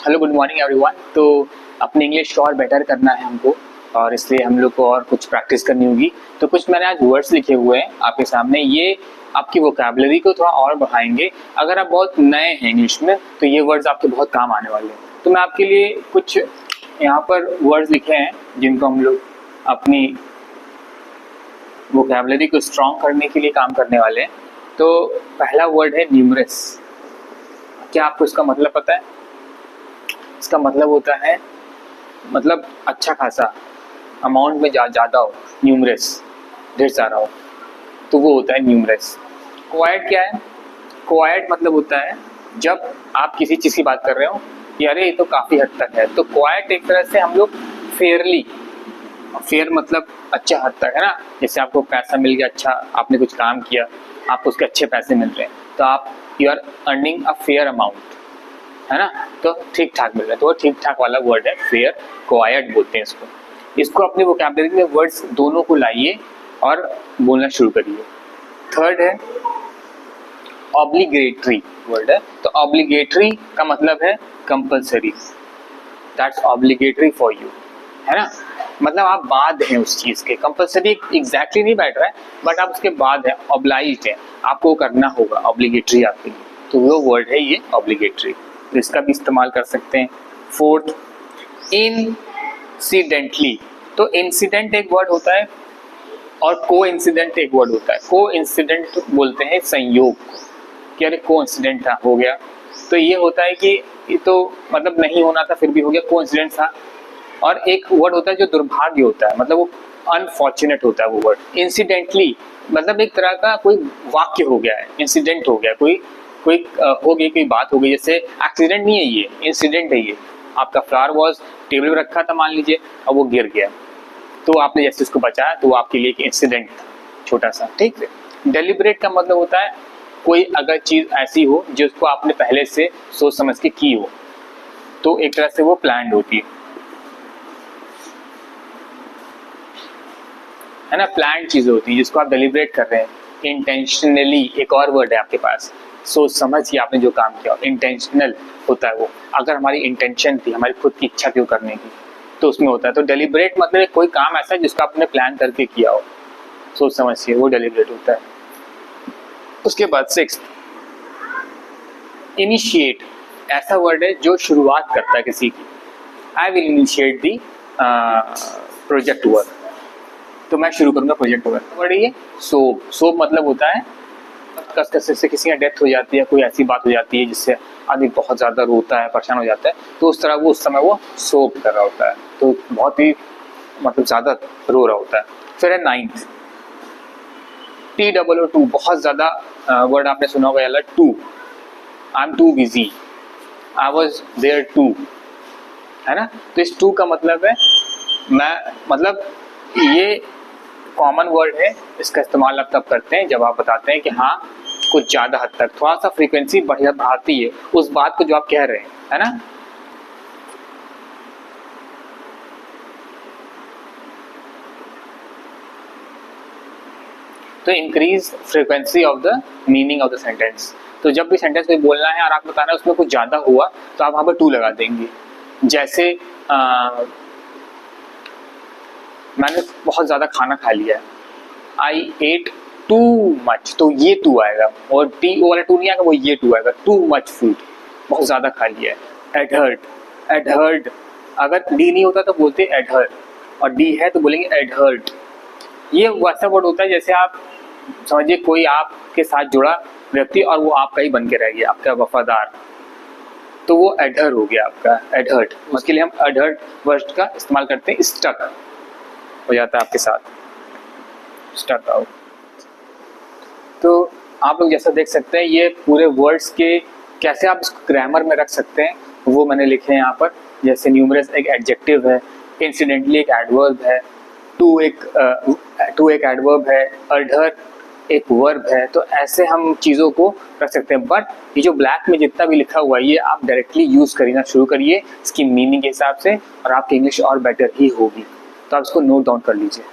Hello good morning everyone. तो अपनी English को और बेटर करना है हमको, और इसलिए हम लोग को और कुछ प्रैक्टिस करनी होगी। तो कुछ मैंने आज वर्ड्स लिखे हुए हैं आपके सामने, ये आपकी वोकैबुलरी को थोड़ा और बढ़ाएंगे। अगर आप बहुत नए हैं इंग्लिश में तो ये वर्ड्स आपके बहुत काम आने वाले हैं। तो मैं आपके लिए कुछ यहाँ पर वर्ड्स लिखे हैं जिनको हम लोग अपनी वोकैबुलरी को स्ट्रॉन्ग करने के लिए काम करने वाले हैं। तो पहला वर्ड है न्यूमरस। क्या आपको इसका मतलब पता है? इसका मतलब होता है मतलब अच्छा खासा, अमाउंट में ज़्यादा हो, न्यूमरस ढेर सारा हो, तो वो होता है न्यूमरस। क्वाइट क्या है? क्वाइट मतलब होता है जब आप किसी चीज़ की बात कर रहे हो कि अरे ये तो काफ़ी हद तक है, तो क्वाइट एक तरह से हम लोग फेयरली, फेयर मतलब अच्छा हद तक है ना। जैसे आपको पैसा मिल गया, अच्छा आपने कुछ काम किया, आपको उसके अच्छे पैसे मिल रहे हैं, तो आप you are earning a fair amount, है ना। तो ठीक ठाक मिल रहा है, तो वो ठीक ठाक वाला वर्ड है फेयर, क्वाइट बोलते हैं इसको। इसको अपने वोकैबुलरी में वर्ड्स दोनों को लाइए और बोलना शुरू करिए। थर्ड है ऑब्लिगेटरी वर्ड है। तो ऑब्लिगेटरी का मतलब है compulsory, that's obligatory for you, है ना। मतलब आप बाद हैं उस चीज़ के, कंपल्सरी एग्जैक्टली नहीं बैठ रहा है बट आप उसके बाद हैं, ऑब्लाइज्ड है, आपको करना होगा, ऑब्लिगेटरी आपके लिए। तो वो वर्ड है ये ऑब्लिगेटरी, तो इसका भी इस्तेमाल कर सकते हैं। Fourth incidentally. तो इंसिडेंट एक वर्ड होता है और को इंसिडेंट एक वर्ड होता है। को इंसिडेंट बोलते हैं संयोग को, कि अरे को इंसिडेंट था, हो गया। तो ये होता है कि ये तो मतलब नहीं होना था फिर भी हो गया, को इंसिडेंट था। और एक वर्ड होता है जो दुर्भाग्य होता है, मतलब वो अनफॉर्चुनेट होता है वो वर्ड। इंसिडेंटली मतलब एक तरह का कोई वाक्य हो गया है, इंसिडेंट हो गया, कोई हो गई, कोई बात हो गई। जैसे एक्सीडेंट नहीं है ये, इंसिडेंट है ये। आपका फ्लावर वॉज टेबल पर रखा था मान लीजिए, अब वो गिर गया, तो आपने जैसे उसको बचाया, तो वो आपके लिए एक इंसिडेंट था छोटा सा, ठीक है। डेलिब्रेट का मतलब होता है कोई अगर चीज़ ऐसी हो जिसको आपने पहले से सोच समझ के की हो, तो एक तरह से वो प्लान्ड होती है ना। प्लान्ड चीज़ें होती है जिसको आप डेलिब्रेट कर रहे हैं। इंटेंशनली एक और वर्ड है आपके पास, सोच समझ के आपने जो काम किया, इंटेंशनल होता है वो। अगर हमारी इंटेंशन थी, हमारी खुद की इच्छा थी वो करने की, तो उसमें होता है। तो डेलिब्रेट मतलब कोई काम ऐसा है जिसको आपने प्लान करके किया हो, सोच समझ के, वो डेलिब्रेट होता है। उसके बाद सिक्स्थ इनिशिएट। ऐसा वर्ड है जो शुरुआत करता है किसी की। I will initiate the project work, तो मैं शुरू करूंगा प्रोजेक्ट वर्क। वर्ड ये सोब। सोब मतलब होता है कस से किसी का डेथ हो जाती है, कोई ऐसी बात हो जाती है जिससे आदमी बहुत ज़्यादा रोता है, परेशान हो जाता है, तो उस तरह वो उस समय वो सोब कर रहा होता है, तो बहुत ही मतलब ज़्यादा रो रहा होता है। फिर है नाइन्थ TOO, बहुत ज़्यादा वर्ड आपने सुना होगा यार, too. I am too busy, I was there too, है ना। तो इस टू का मतलब है मैं, मतलब ये कॉमन वर्ड है, इसका इस्तेमाल आप तब करते हैं जब आप बताते हैं कि हाँ कुछ ज़्यादा हद तक, थोड़ा सा फ्रीक्वेंसी बढ़ाती है उस बात को जो आप कह रहे हैं, है ना। तो increase frequency of the meaning of the sentence. तो जब भी सेंटेंस में बोलना है और आपको बताना है उसमें कुछ ज़्यादा हुआ, तो आप वहाँ पर टू लगा देंगे। जैसे मैंने बहुत ज़्यादा खाना खा लिया है, आई एट टू मच, तो ये टू आएगा, और TO वाला टू नहीं आएगा, वो ये टू आएगा, टू मच फूड, बहुत ज़्यादा खा लिया है। एडहर्ट, एडहर्ट अगर डी नहीं होता तो बोलते एडहर्ट, और डी है तो बोलेंगे एडहर्ट। ये वैसा वर्ड होता है जैसे आप समझिए कोई आपके साथ जुड़ा व्यक्ति और वो आपका ही बन के रह गया, आपका वफादार, तो वो एडहर हो गया आपका, एडहर्ट। उसके लिए हम एडहर्ट वर्ड का इस्तेमाल करते हैं। स्टक हो जाता है आपके साथ, स्टक आउट। तो आप लोग जैसा देख सकते हैं ये पूरे वर्ड्स के कैसे आप इसको ग्रामर में रख सकते हैं वो मैंने लिखे हैं यहाँ पर। जैसे न्यूमरस एक एडजेक्टिव है, इंसिडेंटली एक एडवर्ब है, टू एक एडवर्ब है, अडहर एक वर्ब है। तो ऐसे हम चीज़ों को रख सकते हैं। बट ये जो ब्लैक में जितना भी लिखा हुआ है ये आप डायरेक्टली यूज़ करना शुरू करिए इसकी मीनिंग के हिसाब से, और आपकी इंग्लिश और बेटर ही होगी। तो आप इसको नोट डाउन कर लीजिए।